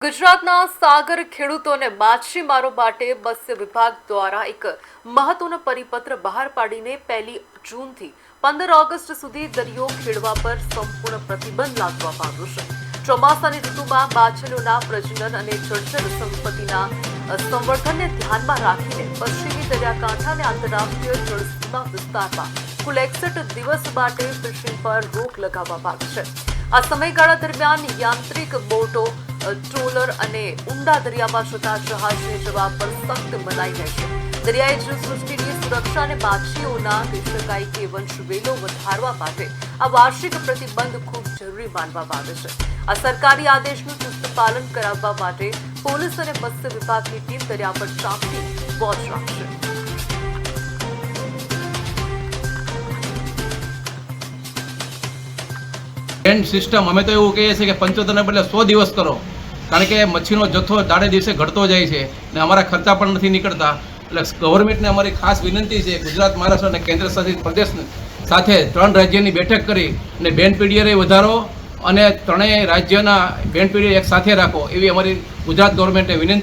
ગુજરાતના સાગર ખેડૂતોને માછીમારો માટે મત્સ્ય વિભાગ દ્વારા એક મહત્વનો પરિપત્ર બહાર પાડીને 1 જૂનથી 15 ઓગસ્ટ સુધી દરિયો ખેડવા પર સંપૂર્ણ પ્રતિબંધ લાદવામાં આવ્યો છે। ચોમાસાની ઋતુમાં માછલીઓના પ્રજનન અને જળચર સંપત્તિના સંવર્ધનને ધ્યાનમાં રાખીને પશ્ચિમી દરિયાકાંઠા અને આંતરરાષ્ટ્રીય જળસીમા વિસ્તારમાં કુલ 61 દિવસ માટે ફિશિંગ પર રોક લગાવવામાં આવી છે। આ સમયગાળા દરમિયાન યાંત્રિક બોટો, ટ્રોલર અને ઊંડા દરિયામાં જતા જહાજને જવા પર સખ્ત મનાઈ રહેશે। દરિયાઈ જીવસૃષ્ટિની સુરક્ષા અને માછલીઓના કહી શકાય કે વંશવેલો વધારવા માટે આ વાર્ષિક પ્રતિબંધ ખૂબ જરૂરી માનવામાં આવે છે। આ સરકારી આદેશનું ચુસ્ત પાલન કરાવવા માટે પોલીસ અને મત્સ્ય વિભાગની ટીમ દરિયા પર ચાંપતી વોચ રાખશે। બેન્ડ સિસ્ટમ અમે તો એવું કહીએ છીએ કે 75ને બદલે 100 દિવસ કરો, કારણ કે મચ્છીનો જથ્થો દાડે દિવસે ઘટતો જાય છે અને અમારા ખર્ચા પણ નથી નીકળતા। એટલે ગવર્મેન્ટને અમારી ખાસ વિનંતી છે, ગુજરાત, મહારાષ્ટ્ર અને કેન્દ્ર શાસિત પ્રદેશ સાથે 3 રાજ્યની બેઠક કરી અને બેન્ડ પીડીઆર વધારો અને ત્રણેય રાજ્યના બેન્ડ પીડીઆર એક સાથે રાખો એવી અમારી ગુજરાત ગવર્મેન્ટને વિનંતી।